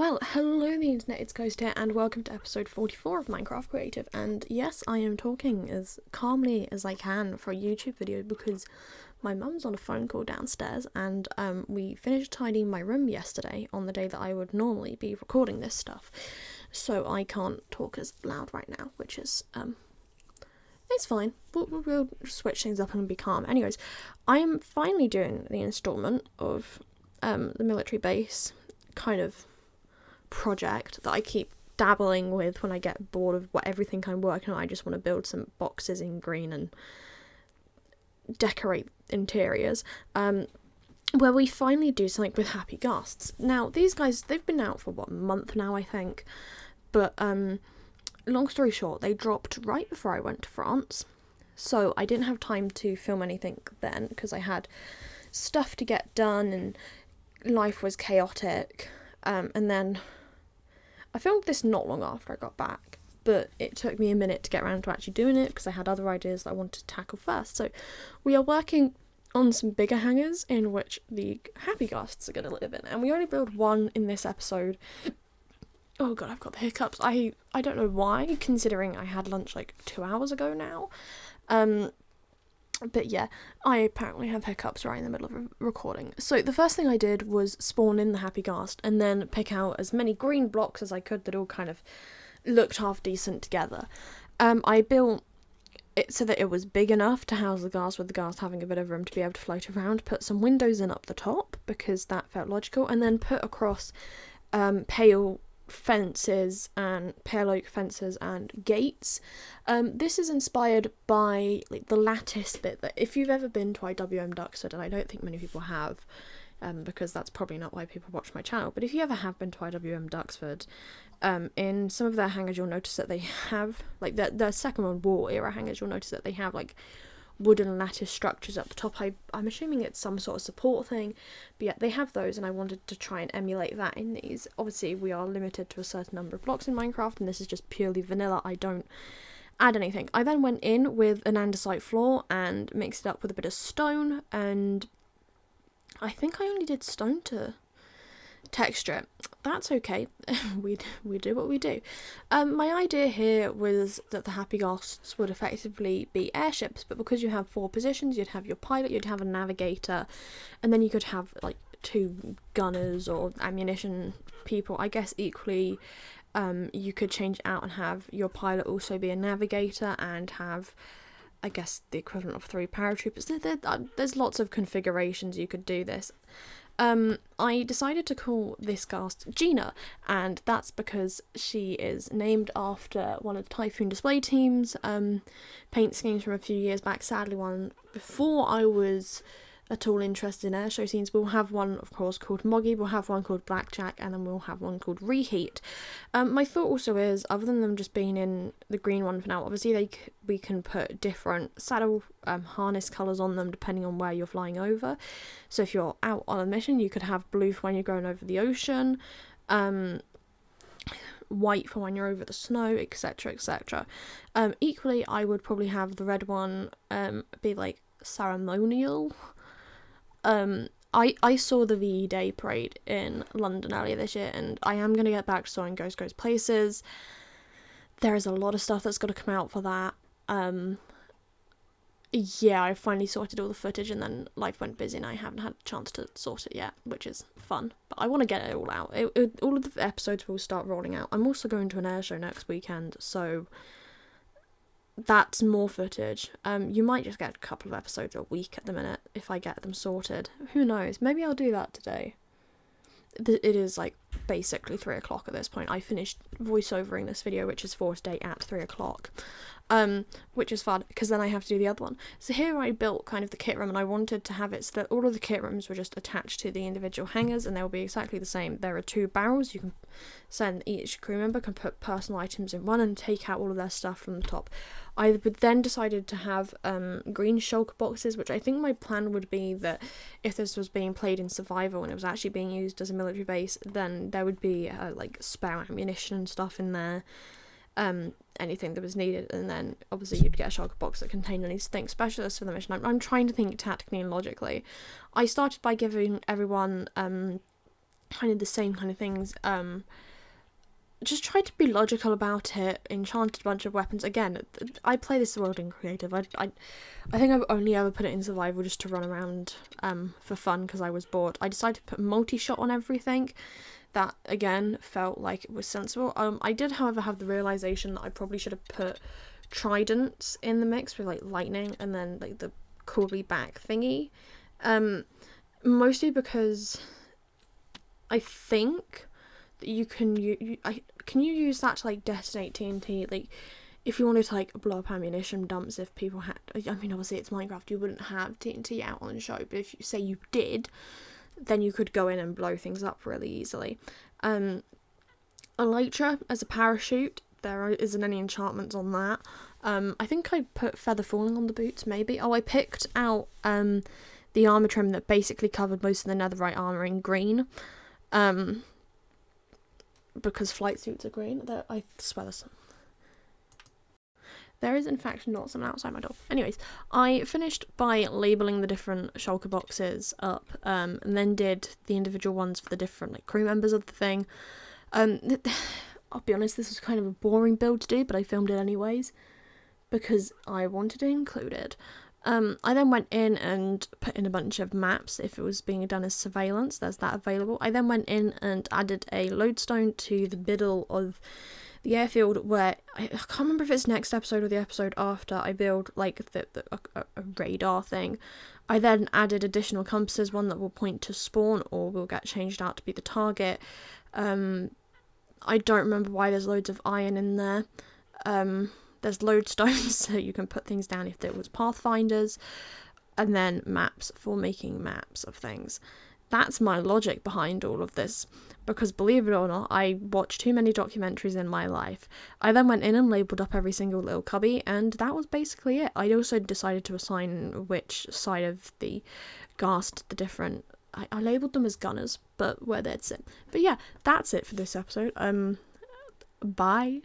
Well, hello the internet, it's Ghost here, and welcome to episode 44 of Minecraft Creative. And yes, I am talking as calmly as I can for a YouTube video because my mum's on a phone call downstairs, and we finished tidying my room yesterday on the day that I would normally be recording this stuff. So I can't talk as loud right now, which is, it's fine. We'll switch things up and be calm. Anyways, I am finally doing the installment of the military base kind of project that I keep dabbling with when I get bored of everything I'm working on. I just want to build some boxes in green and decorate interiors, where we finally do something with Happy Ghasts. Now, these guys, they've been out for a month now, I think, but long story short, they dropped right before I went to France, so I didn't have time to film anything then because I had stuff to get done and life was chaotic. And then I filmed this not long after I got back, but it took me a minute to get around to actually doing it because I had other ideas that I wanted to tackle first. So we are working on some bigger hangars in which the Happy Ghasts are going to live in, and we only build one in this episode. Oh god, I've got the hiccups. I don't know why, considering I had lunch like 2 hours ago now. But yeah, I apparently have hiccups right in the middle of a recording. So the first thing I did was spawn in the Happy Ghast and then pick out as many green blocks as I could that all kind of looked half decent together. I built it so that it was big enough to house the Ghast, with the Ghast having a bit of room to be able to float around, put some windows in up the top because that felt logical, and then put across pale fences and pale oak fences and gates. This is inspired by like the lattice bit that, if you've ever been to IWM Duxford, and I don't think many people have, because that's probably not why people watch my channel, but if you ever have been to IWM Duxford, in some of their hangars you'll notice that they have, like their Second World War era hangars, you'll notice that they have like wooden lattice structures up the top. I'm assuming it's some sort of support thing, but yeah, they have those, and I wanted to try and emulate that in these. Obviously, we are limited to a certain number of blocks in Minecraft, and this is just purely vanilla. I don't add anything. I then went in with an andesite floor and mixed it up with a bit of stone, and I think I only did stone to texture it. That's okay. we do what we do. My idea here was that the Happy Ghasts would effectively be airships, but because you have 4 positions, you'd have your pilot, you'd have a navigator, and then you could have like 2 gunners or ammunition people. I guess equally you could change it out and have your pilot also be a navigator and have, I guess, the equivalent of 3 paratroopers. There's lots of configurations you could do this. I decided to call this Ghast Gina, and that's because she is named after one of the Typhoon display teams paint schemes from a few years back. Sadly, one before I was at all interested in airshow scenes. We'll have one, of course, called Moggy, we'll have one called Blackjack, and then we'll have one called Reheat. My thought also is, other than them just being in the green one for now, obviously we can put different saddle harness colours on them depending on where you're flying over. So if you're out on a mission, you could have blue for when you're going over the ocean, white for when you're over the snow, etc, etc. Equally, I would probably have the red one be like ceremonial. I saw the VE Day parade in London earlier this year, and I am going to get back to sawing Ghost Places. There is a lot of stuff that's got to come out for that. Yeah, I finally sorted all the footage, and then life went busy and I haven't had a chance to sort it yet, which is fun. But I want to get it all out. All of the episodes will start rolling out. I'm also going to an air show next weekend, so that's more footage. You might just get a couple of episodes a week at the minute if I get them sorted. Who knows? Maybe I'll do that today. It is like basically 3 o'clock at this point. I finished voiceovering this video, which is for today, at 3 o'clock. Which is fun because then I have to do the other one. So here I built kind of the kit room, and I wanted to have it so that all of the kit rooms were just attached to the individual hangars, and they will be exactly the same. There are 2 barrels. You can send, each crew member can put personal items in one and take out all of their stuff from the top. I would then decided to have green shulker boxes, which I think my plan would be that if this was being played in survival and it was actually being used as a military base, then there would be like spare ammunition and stuff in there. Anything that was needed, and then obviously you'd get a shulker box that contained anything specialist for the mission. I'm trying to think tactically and logically. I started by giving everyone kind of the same kind of things. Just tried to be logical about it, enchanted a bunch of weapons. Again, I play this world in creative. I think I've only ever put it in survival just to run around for fun because I was bored. I decided to put multi-shot on everything. That, again, felt like it was sensible. I did, however, have the realisation that I probably should have put tridents in the mix with, like, lightning and then, like, the coolie back thingy. Mostly because I think that you can use that to, like, detonate TNT, like, if you wanted to, like, blow up ammunition dumps. If people had, I mean, obviously it's Minecraft, you wouldn't have TNT out on the show, but if you say you did, then you could go in and blow things up really easily. Elytra as a parachute, there isn't any enchantments on that. I think I put feather falling on the boots, maybe. Oh, I picked out the armor trim that basically covered most of the netherite armor in green. Because flight suits are green. I swear there is, in fact, not someone outside my door. Anyways, I finished by labelling the different shulker boxes up, and then did the individual ones for the different, like, crew members of the thing. I'll be honest, this was kind of a boring build to do, but I filmed it anyways, because I wanted it included. I then went in and put in a bunch of maps if it was being done as surveillance. There's that available. I then went in and added a lodestone to the middle of the airfield where, I can't remember if it's next episode or the episode after, I build, like, a radar thing. I then added additional compasses, one that will point to spawn or will get changed out to be the target. I don't remember why there's loads of iron in there. There's lodestones, so you can put things down if it was pathfinders, and then maps for making maps of things. That's my logic behind all of this, because believe it or not, I watched too many documentaries in my life. I then went in and labelled up every single little cubby, and that was basically it. I also decided to assign which side of the Ghast the different... I labelled them as gunners, but where they'd sit. But yeah, that's it for this episode. Bye.